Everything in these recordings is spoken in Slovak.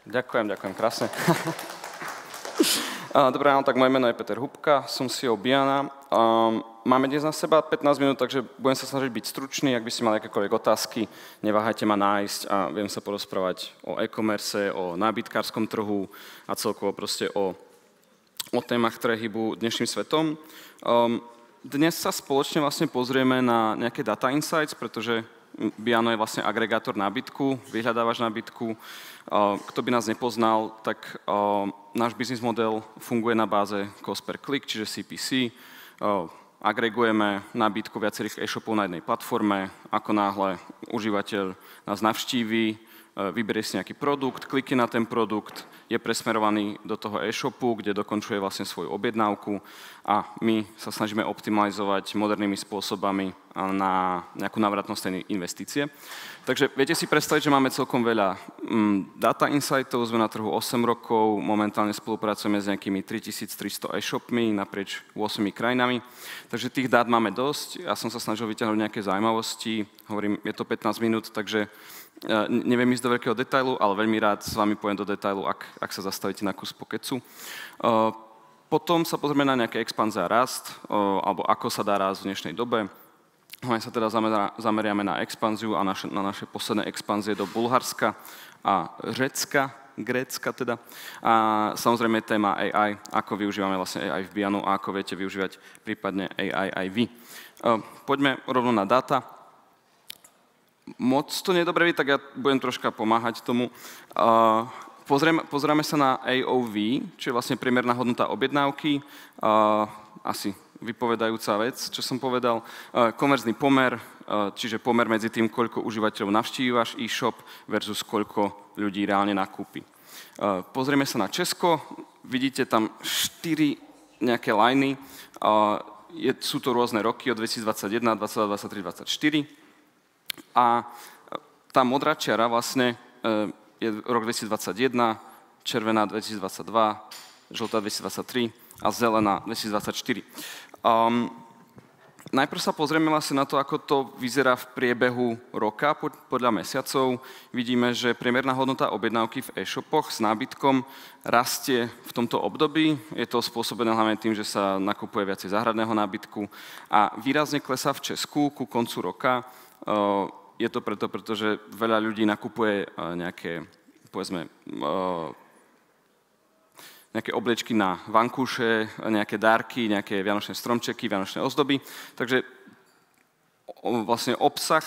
Ďakujem krásne. Dobré ráno, tak moje meno je Peter Hubka, som CEO Biana. Máme dnes na seba 15 minút, takže budem sa snažiť byť stručný. Ak by ste mali akékoľvek otázky, neváhajte ma nájsť a viem sa porozprávať o e-commerce, o nábytkárskom trhu a celkovo proste o témach, ktoré hýbu dnešným svetom. Dnes sa spoločne vlastne pozrieme na nejaké data insights, pretože Biano je vlastne agregátor nábytku, vyhľadávač nábytku. Kto by nás nepoznal, tak náš biznis model funguje na báze cost per click, čiže CPC. Agregujeme nábytku viacerých e-shopov na jednej platforme. Ako náhle užívateľ nás navštíví, vyberie si nejaký produkt, klikne na ten produkt, je presmerovaný do toho e-shopu, kde dokončuje vlastne svoju objednávku a my sa snažíme optimalizovať modernými spôsobami na nejakú návratnosť tej investície. Takže viete si predstaviť, že máme celkom veľa data insightov, sme na trhu 8 rokov, momentálne spolupracujeme s nejakými 3300 e-shopmi naprieč 8 krajinami, takže tých dát máme dosť. Ja som sa snažil vyťahnuť nejaké zaujímavosti, hovorím, je to 15 minút, takže neviem ísť do veľkého detailu, ale veľmi rád s vami poviem do detailu, ak sa zastavíte na kus pokecu. Potom sa pozrieme na nejaké expanzie a rast, alebo ako sa dá rásť v dnešnej dobe. Hlavne sa teda zameriame na expanziu a na naše posledné expanzie do Bulharska a Grécka teda. A samozrejme téma AI, ako využívame vlastne AI v Bianu a ako viete využívať prípadne AI aj vy. Poďme rovno na dáta. Moc to nie je dobre vidieť, tak ja budem troška pomáhať tomu. Pozrieme sa na AOV, čo je vlastne priemerná hodnota objednávky. Asi vypovedajúca vec, čo som povedal. Konverzný pomer, čiže pomer medzi tým, koľko užívateľov navštíví váš e-shop versus koľko ľudí reálne nakúpi. Pozrieme sa na Česko. Vidíte tam 4 nejaké liney. Sú to rôzne roky od 2021, 2022, 2023, 2024. A tá modrá čiara vlastne je rok 2021, červená 2022, žltá 2023 a zelená 2024. Najprv sa pozrieme vlastne na to, ako to vyzerá v priebehu roka podľa mesiacov. Vidíme, že priemerná hodnota objednávky v e-shopoch s nábytkom rastie v tomto období. Je to spôsobené hlavne tým, že sa nakupuje viacej záhradného nábytku a výrazne klesá v Česku ku koncu roka. Je to preto, pretože veľa ľudí nakupuje nejaké, povedzme, nejaké obliečky na vankúše, nejaké dárky, nejaké vianočné stromčeky, vianočné ozdoby. Takže vlastne obsah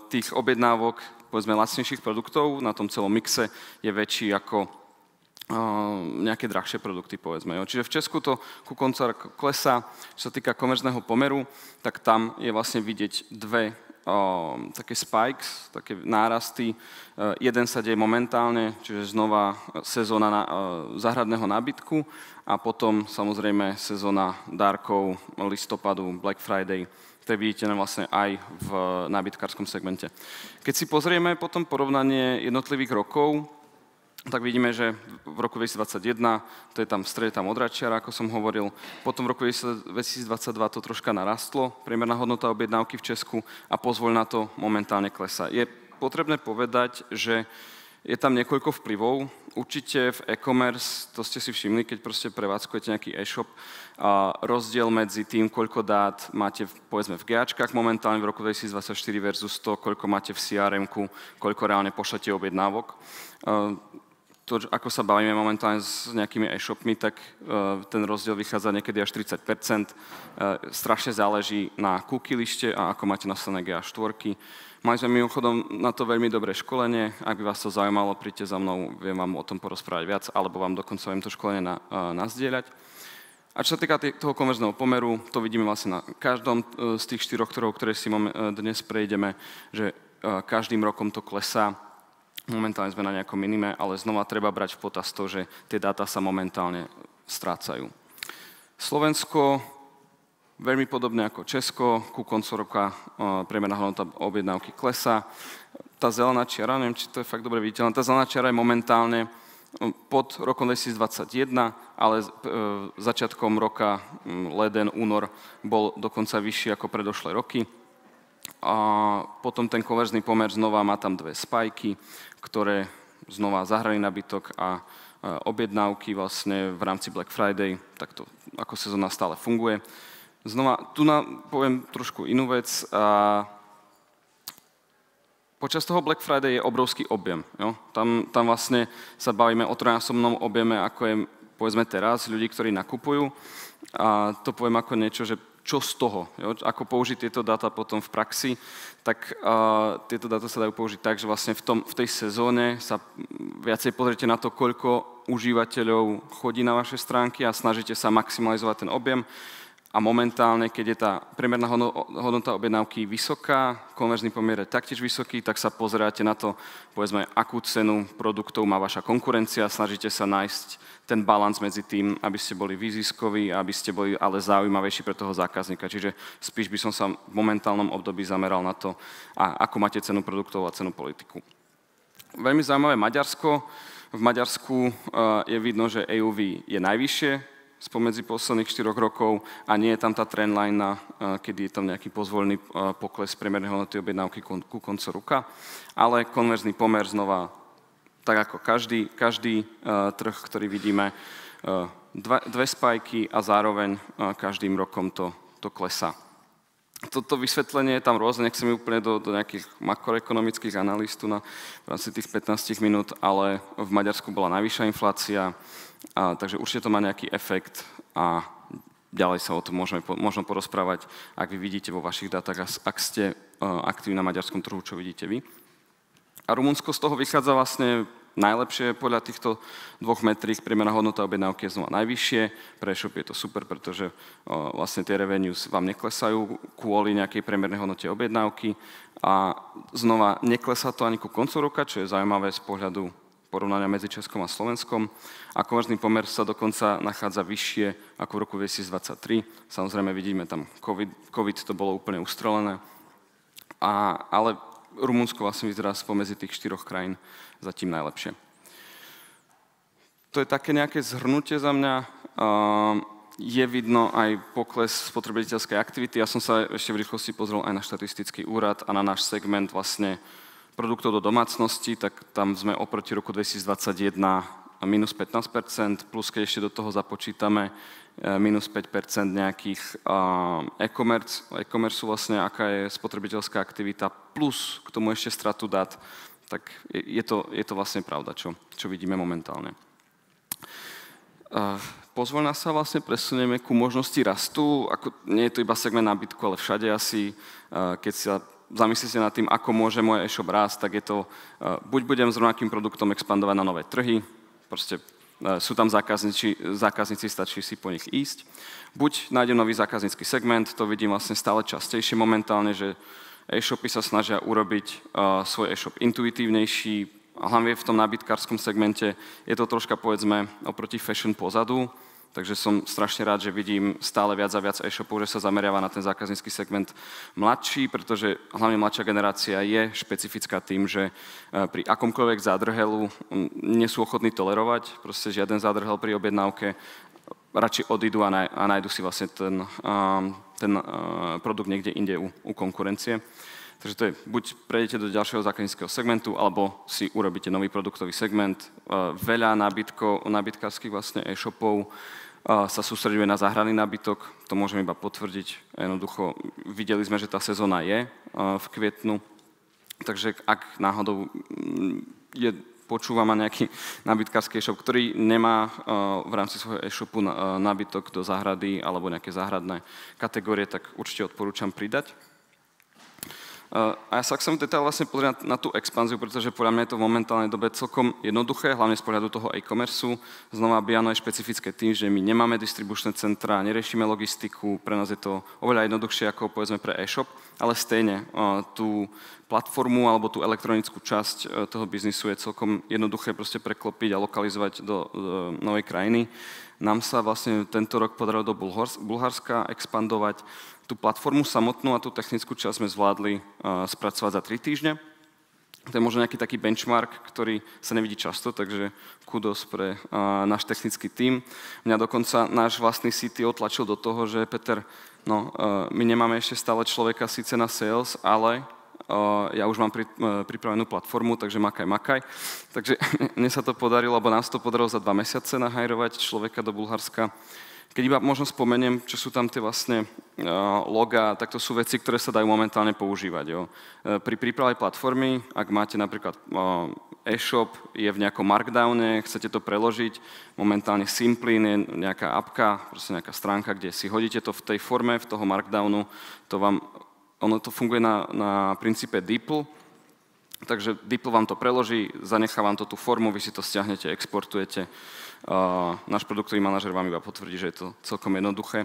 tých objednávok, povedzme, lacnejších produktov na tom celom mixe je väčší ako nejaké drahšie produkty, povedzme. Čiže v Česku to ku koncu klesá. Čo sa týka komerzného pomeru, tak tam je vlastne vidieť dve také spikes, také nárasty. Jeden sa deje momentálne, čiže znova sezóna záhradného nábytku a potom samozrejme sezóna dárkov listopadu, Black Friday, ktoré vidíte vlastne aj v nábytkárskom segmente. Keď si pozrieme potom porovnanie jednotlivých rokov, tak vidíme, že v roku 2021, to je tam v strede tá modrá čiara, ako som hovoril, potom v roku 2022 to troška narastlo, priemerná hodnota objednávky v Česku a pozvoľ na to momentálne klesá. Je potrebné povedať, že je tam niekoľko vplyvov. Určite v e-commerce, to ste si všimli, keď proste prevádzkujete nejaký e-shop, rozdiel medzi tým, koľko dát máte povedzme v GAčkách momentálne v roku 2024 versus to, koľko máte v CRM-ku, koľko reálne pošlete objednávok. To, ako sa bavíme momentálne s nejakými e-shopmi, tak ten rozdiel vychádza niekedy až 30%. Strašne záleží na cookie lište a ako máte nastavené GA4. Mali sme mimochodom na to veľmi dobré školenie. Ak by vás to zaujímalo, príďte za mnou, viem vám o tom porozprávať viac, alebo vám dokonca viem to školenie nazdieľať. A čo sa týka toho konverzného pomeru, to vidíme vlastne na každom z tých 4 trhov, ktoré si dnes prejdeme, že každým rokom to klesá. Momentálne sme na nejakom minime, ale znova treba brať v potaz to, že tie dáta sa momentálne strácajú. Slovensko, veľmi podobne ako Česko, ku koncu roka priemerná hodnota objednávky klesá. Tá zelená čiara, neviem, či to je fakt dobre viditeľné, tá zelená čiara je momentálne pod rokom 2021, ale začiatkom roka, leden, únor, bol dokonca vyšší ako predošlé roky. A potom ten konverzný pomer znova má tam dve spajky, ktoré znova zahraný nábytok a objednávky vlastne v rámci Black Friday, tak to ako sezóna stále funguje. Znova, tu poviem trošku inú vec. Počas toho Black Friday je obrovský objem. Jo? Tam vlastne sa bavíme o trojnásobnom objeme, ako je povedzme teraz, ľudí, ktorí nakupujú. A to poviem ako niečo, že čo z toho, jo? Ako použiť tieto dáta potom v praxi, tak tieto dáta sa dajú použiť tak, že vlastne v tej sezóne sa viacej pozrite na to, koľko užívateľov chodí na vaše stránky a snažíte sa maximalizovať ten objem. A momentálne, keď je tá priemerná hodnota objednávky vysoká, konverzný pomer je taktiež vysoký, tak sa pozeráte na to, povedzme, akú cenu produktov má vaša konkurencia, snažíte sa nájsť ten balans medzi tým, aby ste boli výziskoví, aby ste boli ale zaujímavejší pre toho zákazníka. Čiže spíš by som sa v momentálnom období zameral na to, ako máte cenu produktov a cenu politiku. Veľmi zaujímavé Maďarsko. V Maďarsku je vidno, že AOV je najvyššie spomedzi posledných 4 rokov a nie je tam tá trendline, kedy je tam nejaký pozvolený pokles priemernej hodnoty objednávky ku koncu roka, ale konverzný pomer znova, tak ako každý trh, ktorý vidíme, dve spajky a zároveň každým rokom to klesá. Toto vysvetlenie je tam rôzne, nechcem úplne do nejakých makroekonomických analýz tu v rámci tých 15 minút, ale v Maďarsku bola najvyššia inflácia, takže určite to má nejaký efekt a ďalej sa o tom možno porozprávať, ak vy vidíte vo vašich dátach, ak ste aktívni na maďarskom trhu, čo vidíte vy. A Rumunsko z toho vychádza vlastne najlepšie podľa týchto dvoch metrík. Priemerná hodnota objednávky je znova najvyššie. Pre e-shop je to super, pretože vlastne tie revenues vám neklesajú kvôli nejakej priemernej hodnote objednávky. A znova neklesá to ani ku koncu roka, čo je zaujímavé z pohľadu porovnania medzi Českom a Slovenskom. A konverzný pomer sa dokonca nachádza vyššie ako v roku 2023. Samozrejme vidíme tam COVID to bolo úplne ustrelené. Ale Rumunsko vlastne vyzerá spomedzi tých 4 krajín zatím najlepšie. To je také nejaké zhrnutie za mňa. Je vidno aj pokles spotrebiteľskej aktivity. Ja som sa ešte v rýchlosti pozrel aj na štatistický úrad a na náš segment vlastne produktov do domácnosti, tak tam sme oproti roku 2021 minus 15%, plus keď ešte do toho započítame minus 5% nejakých e-commerce vlastne, aká je spotrebiteľská aktivita, plus k tomu ešte stratu dát, tak je to vlastne pravda, čo vidíme momentálne. Pozvoľ nás sa vlastne presunieme ku možnosti rastu. Nie je to iba segment nábytku, ale všade asi, keď sa zamyslíte nad tým, ako môže môj e-shop rásť, tak je to, buď budem s rovnakým produktom expandovať na nové trhy, proste sú tam zákazníci, stačí si po nich ísť. Buď nájdem nový zákaznícky segment, to vidím vlastne stále častejšie momentálne, že e-shopy sa snažia urobiť svoj e-shop intuitívnejší, hlavne v tom nábytkárskom segmente je to troška, povedzme, oproti fashion pozadu, takže som strašne rád, že vidím stále viac a viac e-shopov, že sa zameriava na ten zákaznícky segment mladší, pretože hlavne mladšia generácia je špecifická tým, že pri akomkoľvek zádrhelu nie sú ochotní tolerovať, proste žiaden zádrhel pri objednávke, radšej odídu a nájdu si vlastne ten produkt niekde inde u konkurencie. Takže to je, buď prejdete do ďalšieho zákazníckeho segmentu, alebo si urobíte nový produktový segment. Veľa nábytkárskych vlastne e-shopov sa sústreďuje na záhradný nábytok, to môžem iba potvrdiť. Jednoducho videli sme, že tá sezóna je v kvietnu, takže ak náhodou počúvam nejaký nábytkársky e-shop, ktorý nemá v rámci svojho e-shopu nábytok do záhrady alebo nejaké záhradné kategórie, tak určite odporúčam pridať. A ja sa chcem detail vlastne pozrieť na tú expanziu, pretože podľa mňa je to v momentálnej dobe celkom jednoduché, hlavne z pohľadu toho e-commerceu. Znova Biano je špecifické tým, že my nemáme distribučné centra, neriešime logistiku, pre nás je to oveľa jednoduchšie ako povedzme pre e-shop, ale stejne tú platformu alebo tú elektronickú časť toho biznisu je celkom jednoduché proste preklopiť a lokalizovať do novej krajiny. Nám sa vlastne tento rok podarilo do Bulharska expandovať. Tú platformu samotnú a tú technickú časť sme zvládli spracovať za 3 týždne. To je možno nejaký taký benchmark, ktorý sa nevidí často, takže kudos pre náš technický tím. Mňa dokonca náš vlastný CTO tlačil do toho, že Peter, my nemáme ešte stále človeka síce na sales, ale ja už mám pripravenú platformu, takže makaj. Takže mne sa to podarilo, alebo nás to podarilo za 2 mesiace nahajrovať človeka do Bulharska. Keď iba možno spomeniem, čo sú tam tie vlastne logá, tak to sú veci, ktoré sa dajú momentálne používať. Jo. Pri príprave platformy, ak máte napríklad e-shop, je v nejakom markdowne, chcete to preložiť, momentálne Simplin je nejaká apka, proste nejaká stránka, kde si hodíte to v tej forme, v toho markdownu, ono to funguje na princípe DeepL, takže DeepL vám to preloží, zanechá vám to tú formu, vy si to stiahnete, exportujete. Náš produktový manažer vám iba potvrdí, že je to celkom jednoduché.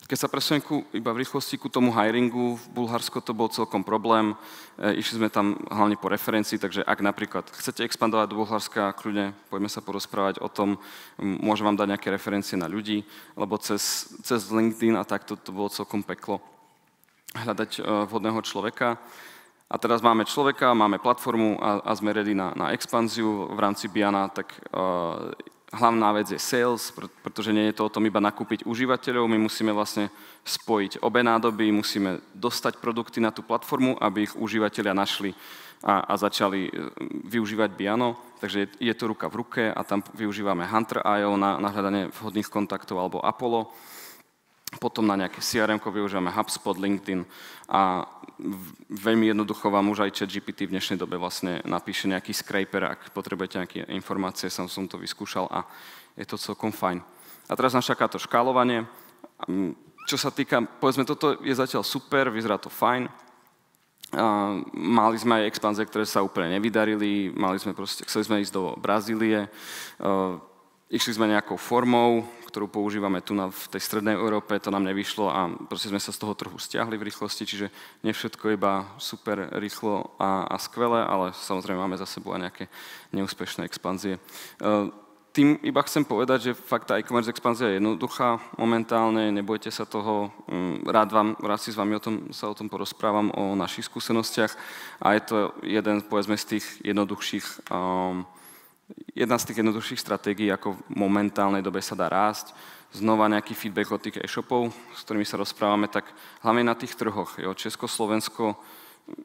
Keď sa presuniem iba v rýchlosti ku tomu hiringu, v Bulharsko to bol celkom problém. Išli sme tam hlavne po referencii, takže ak napríklad chcete expandovať do Bulharska, kľudne poďme sa porozprávať o tom, môžem vám dať nejaké referencie na ľudí, lebo cez LinkedIn a takto to bolo celkom peklo hľadať vhodného človeka. A teraz máme človeka, máme platformu a sme ready na expanziu v rámci Biana, tak hlavná vec je sales, pretože nie je to o tom iba nakúpiť užívateľov, my musíme vlastne spojiť obe nádoby, musíme dostať produkty na tú platformu, aby ich užívateľia našli a začali využívať Biano. Takže je to ruka v ruke a tam využívame Hunter.io na hľadanie vhodných kontaktov alebo Apollo. Potom na nejaké CRM-ko využívame HubSpot, LinkedIn a veľmi jednoducho vám už aj ChatGPT v dnešnej dobe vlastne napíše nejaký scraper, ak potrebujete nejaké informácie, som to vyskúšal a je to celkom fajn. A teraz nás čaká to škálovanie. Čo sa týka, povedzme, toto je zatiaľ super, vyzerá to fajn. Mali sme aj expanzie, ktoré sa úplne nevydarili, chceli sme ísť do Brazílie, išli sme nejakou formou, ktorú používame tu v tej strednej Európe, to nám nevyšlo a proste sme sa z toho trhu stiahli v rýchlosti, čiže nie všetko iba super rýchlo a skvelé, ale samozrejme máme za sebou aj nejaké neúspešné expanzie. Tým iba chcem povedať, že fakt tá e-commerce expanzia je jednoduchá momentálne, nebojte sa toho, rád si s vami sa o tom porozprávam, o našich skúsenostiach a je to povedzme z tých jedna z tých jednoduchších stratégií, ako v momentálnej dobe sa dá rásť. Znova nejaký feedback od tých e-shopov, s ktorými sa rozprávame, tak hlavne na tých trhoch. Jo, Česko, Slovensko,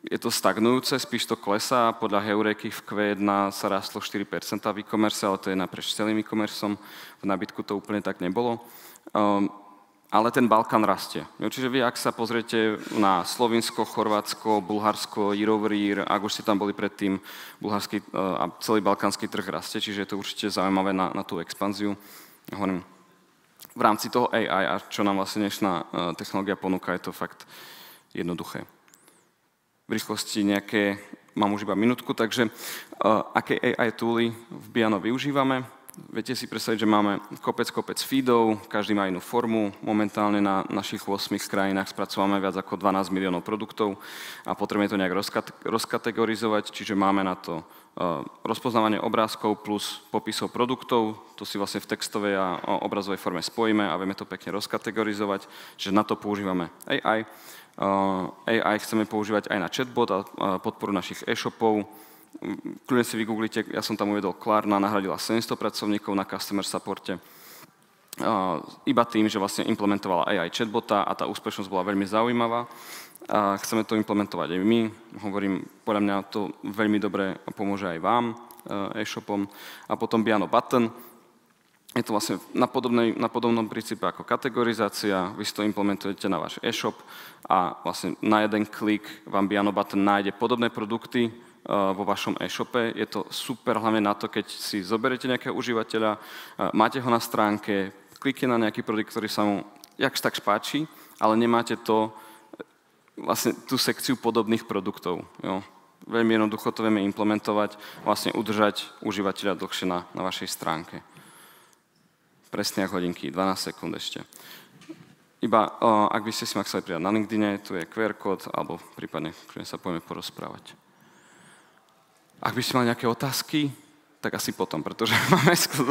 je to stagnujúce, spíš to klesá. Podľa Heureky v Q1 sa rástlo 4% v e-commerce, ale to je naprieč celým e-commerceom. V nábytku to úplne tak nebolo. Ale ten Balkán rastie. Čiže vy, ak sa pozriete na Slovinsko, Chorvátsko, Bulharsko, year over year, ak už ste tam boli predtým, bulharský a celý balkánsky trh rastie, čiže je to určite zaujímavé na tú expanziu. Hovorím, v rámci toho AI, a čo nám vlastne dnešná technológia ponúka, je to fakt jednoduché. V rýchlosti mám už iba minútku, takže aké AI tooly v Biano využívame? Viete si predstaviť, že máme kopec feedov, každý má inú formu. Momentálne na našich 8 krajinách spracovávame viac ako 12 miliónov produktov a potrebujeme to nejak rozkategorizovať, čiže máme na to rozpoznávanie obrázkov plus popisov produktov. To si vlastne v textovej a obrazovej forme spojíme a vieme to pekne rozkategorizovať, že na to používame AI. AI chceme používať aj na chatbot a podporu našich e-shopov. Kľudne si vygooglite, ja som tam uvedol, Klarna nahradila 700 pracovníkov na customer supporte. Iba tým, že vlastne implementovala AI chatbota a tá úspešnosť bola veľmi zaujímavá. Chceme to implementovať aj my. Hovorím, podľa mňa to veľmi dobre pomôže aj vám, e-shopom. A potom Biano Button. Je to vlastne na podobnom princípe ako kategorizácia. Vy si to implementujete na váš e-shop a vlastne na jeden klik vám Biano Button nájde podobné produkty vo vašom e-shope. Je to super hlavne na to, keď si zoberiete nejakého užívateľa, máte ho na stránke, klikne na nejaký produkt, ktorý sa mu jakž tak páči, ale nemáte vlastne tú sekciu podobných produktov. Jo. Veľmi jednoducho to vieme implementovať, vlastne udržať užívateľa dlhšie na vašej stránke. Presne ako hodinky, 12 sekúnd ešte. Iba, ak by ste si ma chceli pridať na LinkedIne, tu je QR kód, alebo prípadne, keď sa budeme porozprávať. Ak by ste mali nejaké otázky, tak asi potom, pretože máme skôr